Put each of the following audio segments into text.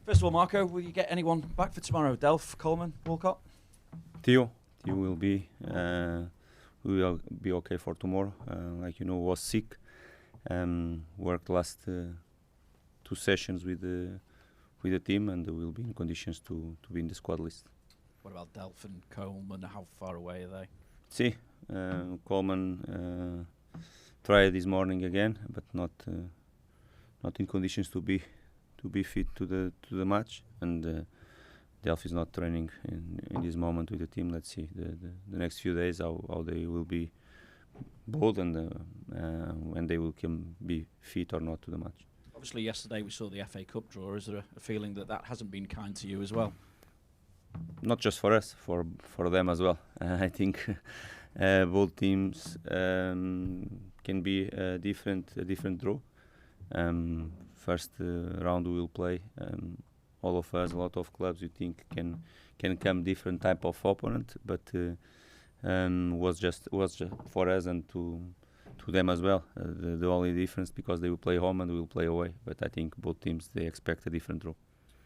First of all, Marco, will you get anyone back for tomorrow? Delph, Coleman, Walcott? Theo will be okay for tomorrow. Like you know, was sick. Worked last 2 sessions with the team, and will be in conditions to be in the squad list. What about Delph and Coleman? How far away are they? See, Coleman tried this morning again, but not in conditions to be fit to the match, and Delph is not training in this moment with the team. Let's see the next few days how they will be both, and when they will be fit or not to the match. Obviously, yesterday we saw the FA Cup draw. Is there a feeling that hasn't been kind to you as well? Not just for us, for them as well. I think both teams can be a different draw. First round we will play. All of us, a lot of clubs, you think can come different type of opponent, but was just for us and to them as well. The only difference, because they will play home and we will play away. But I think both teams, they expect a different draw.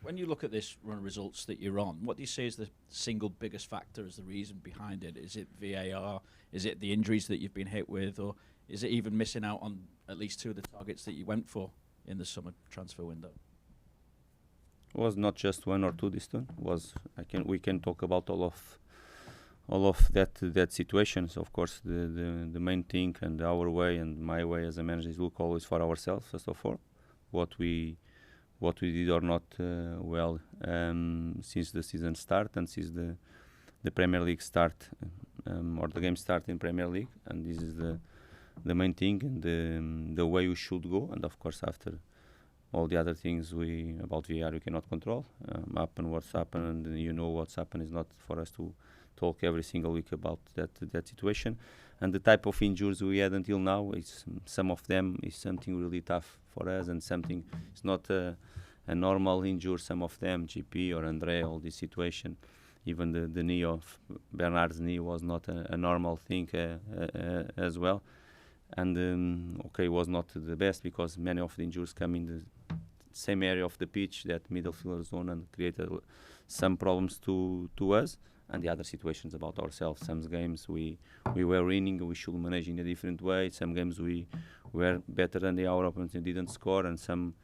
When you look at this run of results that you're on, what do you see as the single biggest factor, as the reason behind it? Is it VAR? Is it the injuries that you've been hit with? Or is it even missing out on at least 2 of the targets that you went for in the summer transfer window? It was not just 1 or 2 this time. We can talk about all of that situations. Of course, the main thing, and our way and my way as a manager, is look always for ourselves first of all. What we did or not well since the season start and since the Premier League start, or the game start in Premier League, and this is the main thing, and the way we should go. And of course, after all the other things about VAR we cannot control, happen what's happened, and you know what's happened is not for us to talk every single week about that situation. And the type of injuries we had until now, some of them is something really tough for us, and something is not a normal injury. Some of them, GP or Andre, all this situation, even the knee of Bernard's knee was not a normal thing as well. And it was not the best, because many of the injuries come in the same area of the pitch, that midfielder zone, and created some problems to us. And the other situations about ourselves. Some games we were winning, we should manage in a different way. Some games we were better than our opponents and didn't score, and some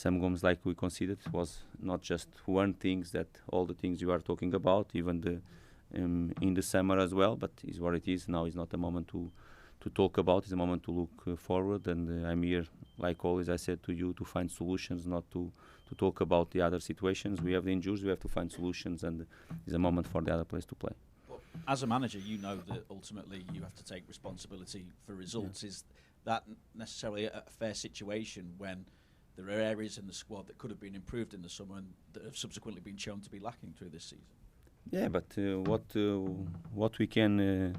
games like we conceded was not just one thing, that all the things you are talking about, even in the summer as well. But it's what it is. Now is not a moment to talk about. It's a moment to look forward, and I'm here, like always I said to you, to find solutions, not to talk about the other situations. We have the injuries, we have to find solutions, and it's a moment for the other players to play. Well, as a manager, you know that ultimately you have to take responsibility for results. Yeah. Is that necessarily a fair situation when there are areas in the squad that could have been improved in the summer and that have subsequently been shown to be lacking through this season? Yeah, but what we can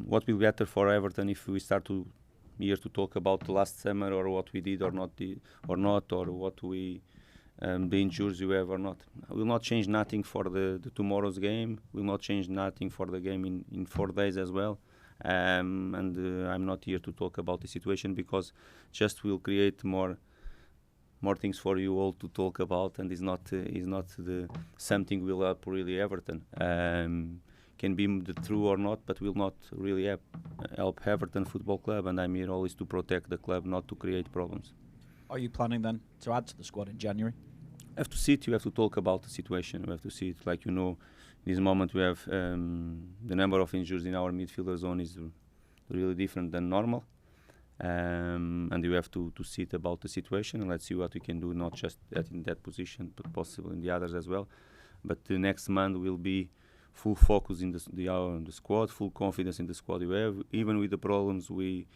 what will be better for Everton if we start here to talk about the last summer, or what we did or not, or what we the injuries we have or not. Will not change nothing for the tomorrow's game. Will not change nothing for the game in 4 days as well. And I'm not here to talk about the situation, because just will create more things for you all to talk about, and is not the something will help really Everton. Can be the true or not, but will not really help Everton Football Club, and I'm here always to protect the club, not to create problems. Are you planning then to add to the squad in January? You have to see it, you have to talk about the situation, you have to see it. Like you know, in this moment we have the number of injuries in our midfielder zone is really different than normal, and you have to see it about the situation, and let's see what we can do, not just in that position, but possibly in the others as well. But the next month will be full focus in the squad, full confidence in the squad we have. Even with the problems we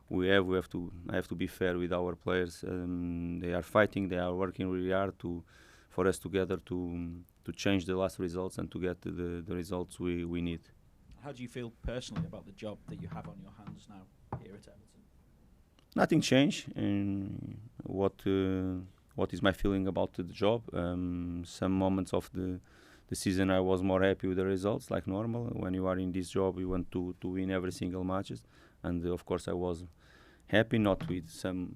have to. I have to be fair with our players. They are fighting. They are working really hard for us together to change the last results and to get the results we need. How do you feel personally about the job that you have on your hands now here at Everton? Nothing changed. And what is my feeling about the job? Some moments of the season I was more happy with the results, like normal. When you are in this job, you want to win every single matches, and of course I was happy, not with some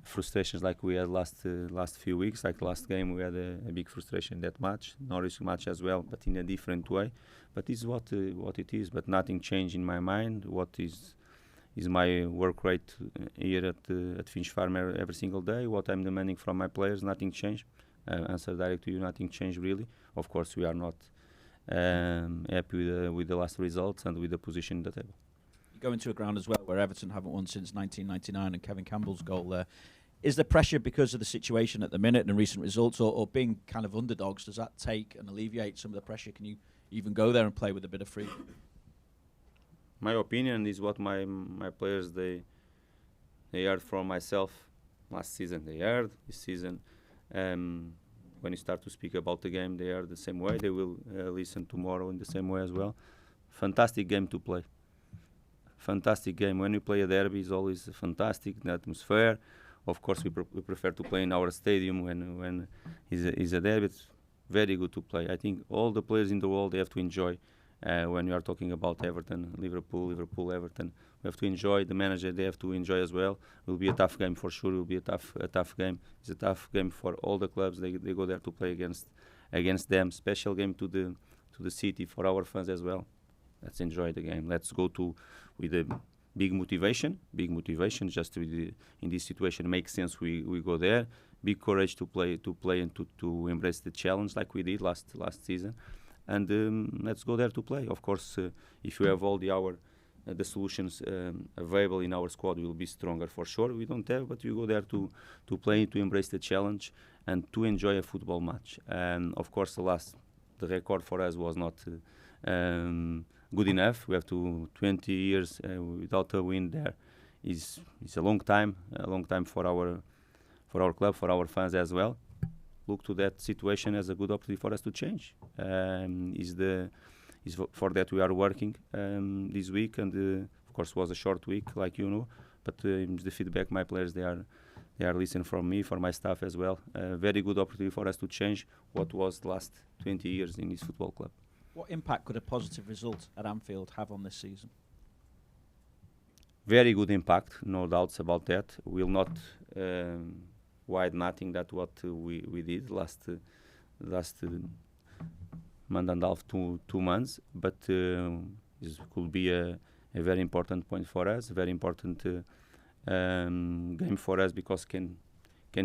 frustrations like we had last few weeks. Like last game, we had a big frustration that match, Norwich match as well, but in a different way. But it's what it is. But nothing changed in my mind. What is my work rate here at Finch Farm every single day? What I'm demanding from my players? Nothing changed. Answer direct to you. Nothing changed really. Of course, we are not happy with the last results and with the position in the table. Go into a ground as well where Everton haven't won since 1999 and Kevin Campbell's goal there. Is there pressure because of the situation at the minute and recent results, or being kind of underdogs, does that take and alleviate some of the pressure? Can you even go there and play with a bit of freedom? My opinion is what my players they heard from myself last season. They heard this season. When you start to speak about the game, they are the same way. They will listen tomorrow in the same way as well. Fantastic game to play. Fantastic game. When we play a derby, it's always fantastic, the atmosphere. Of course, we prefer to play in our stadium when it's a derby. It's very good to play. I think all the players in the world, they have to enjoy. When you are talking about Everton, Liverpool, Everton, we have to enjoy. The manager, they have to enjoy as well. It will be a tough game for sure. It will be a tough game. It's a tough game for all the clubs. They go there to play against them. Special game to the city for our fans as well. Let's enjoy the game. Let's go with a big motivation. Just in this situation, makes sense. We go there. Big courage to play and to embrace the challenge like we did last season. And let's go there to play. Of course, if we have all the solutions available in our squad, we will be stronger for sure. We don't have, but we go there to play, to embrace the challenge, and to enjoy a football match. And of course, the record for us was not good enough. We have 20 years without a win there. Is a long time for our club, for our fans as well. Look to that situation as a good opportunity for us to change. For that we are working this week, and of course was a short week, like you know. But the feedback my players they are listening from me, for my staff as well. Very good opportunity for us to change what was the last 20 years in this football club. What impact could a positive result at Anfield have on this season? Very good impact, no doubts about that. We'll not wide nothing that what we did last month and a half, 2 months, but this could be a very important point for us, very important game for us, because can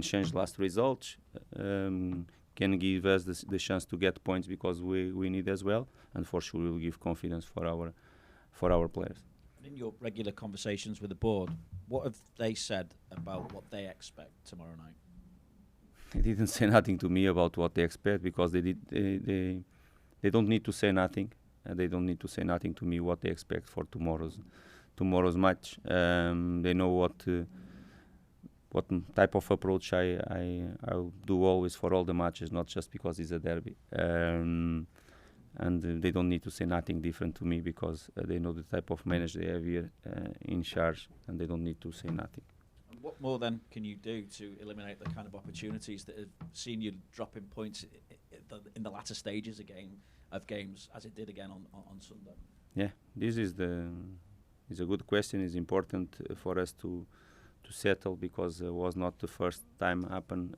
change last results, can give us the chance to get points, because we need as well, and for sure will give confidence for our players. In your regular conversations with the board, what have they said about what they expect tomorrow night? They didn't say nothing to me about what they expect, because they don't need to say nothing. They don't need to say nothing to me what they expect for tomorrow's match. They know what type of approach I'll do always for all the matches, not just because it's a derby. And they don't need to say nothing different to me, because they know the type of manager they have here in charge, and they don't need to say nothing. And what more then can you do to eliminate the kind of opportunities that have seen you dropping points in the latter stages of games, as it did again on Sunday? Yeah, this is a good question. It's important for us to settle, because it was not the first time happen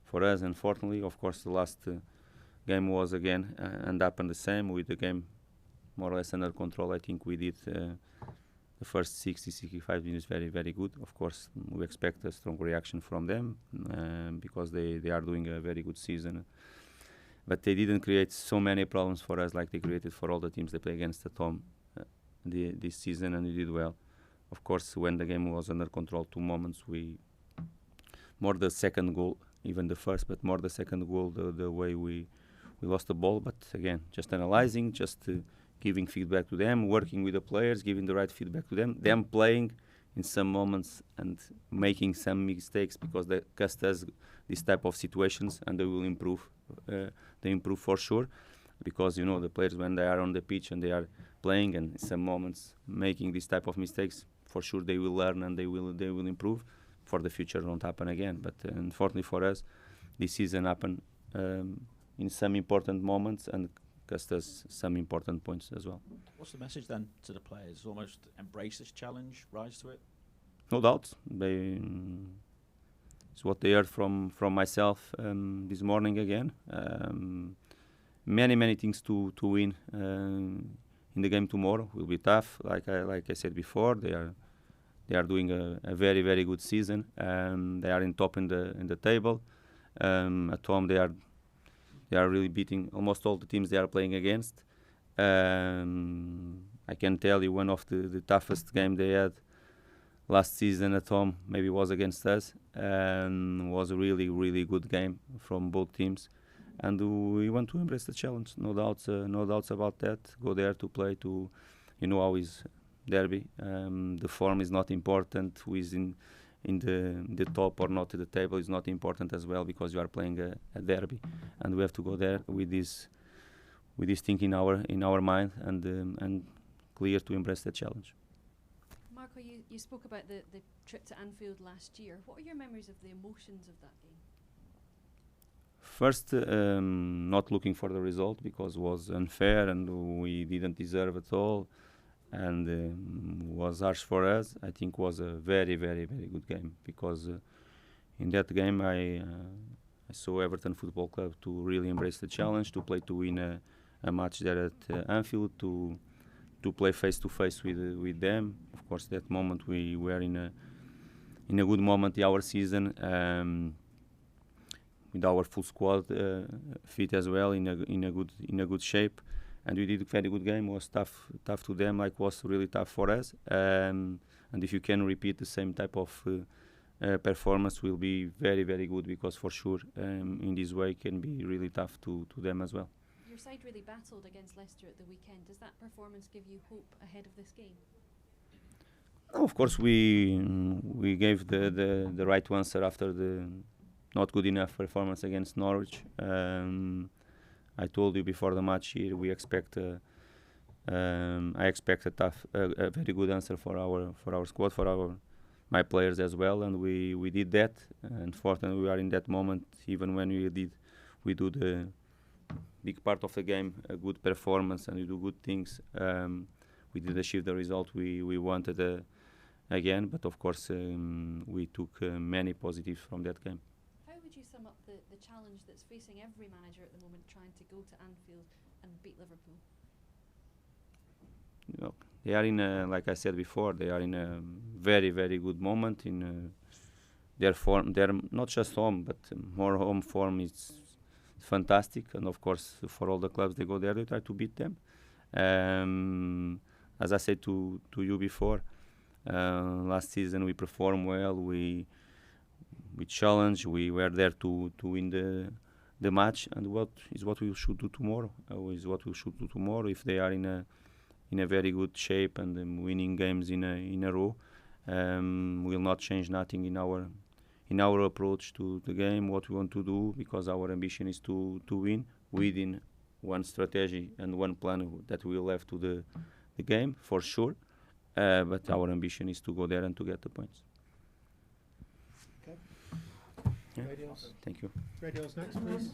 for us. Unfortunately, of course, the last game was again and happened the same, with the game more or less under control. I think we did the first 65 minutes very, very good. Of course, we expect a strong reaction from them because they are doing a very good season. But they didn't create so many problems for us like they created for all the teams they play against at home this season, and we did well. Of course, when the game was under control, 2 moments, more the second goal, even the first, but more the second goal, the way we lost the ball. But again, just analyzing, just giving feedback to them, working with the players, giving the right feedback to them playing in some moments and making some mistakes, because they cost us this type of situations, and they will improve. They improve for sure, because the players, when they are on the pitch and they are playing, and in some moments making this type of mistakes, for sure they will learn and they will improve. For the future, won't happen again. But unfortunately for us, this season happened in some important moments and cost us some important points as well. What's the message then to the players? Almost embrace this challenge, rise to it? No doubt. it's what they heard from myself this morning again. Many things to win in the game tomorrow. Will be tough, like I said before. They are doing a very good season. They are in top in the table. At home they are really beating almost all the teams they are playing against. I can tell you one of the toughest game they had last season at home maybe was against us, and was a really good game from both teams. And we want to embrace the challenge. No doubts about that. Go there to play to, how is derby. The form is not important. Who is in the top or not to the table is not important as well, because you are playing a derby, and we have to go there with this thing in our mind, and clear to embrace the challenge. Marco, you spoke about the trip to Anfield last year. What are your memories of the emotions of that game? First, not looking for the result, because it was unfair and we didn't deserve at all, and was harsh for us. I think was a very good game, because in that game I saw Everton Football Club to really embrace the challenge, to play to win a match there at Anfield, to play face to face with them. Of course, that moment we were in a good moment in our season, with our full squad fit as well, in a good shape, and we did a very good game. It was tough to them, like was really tough for us. And if you can repeat the same type of performance, will be very good, because for sure in this way can be really tough to them as well. Your side really battled against Leicester at the weekend. Does that performance give you hope ahead of this game? Of course, we gave the right answer after the not good enough performance against Norwich. I told you before the match here, we expect I expect a very good answer for our squad, for my players as well, and we did that. Unfortunately, we are in that moment. Even when we do the big part of the game, a good performance, and we do good things. We did achieve the result we wanted again, but of course we took many positives from that game. How would you sum up the challenge that's facing every manager at the moment, trying to go to Anfield and beat Liverpool? They are in like I said before, they are in a very good moment in their form. They're not just home, but more home form is fantastic, and of course for all the clubs they go there, they try to beat them. As I said to you before, last season we performed well, we challenged, we were there to win the match, and what we should do tomorrow. If they are in a very good shape and winning games in a row, will not change nothing in our approach to the game, what we want to do, because our ambition is to win within one strategy and one plan that we will have to the game, for sure. But our ambition is to go there and to get the points. Okay. Yeah. Radios. Thank you. Radios next, please.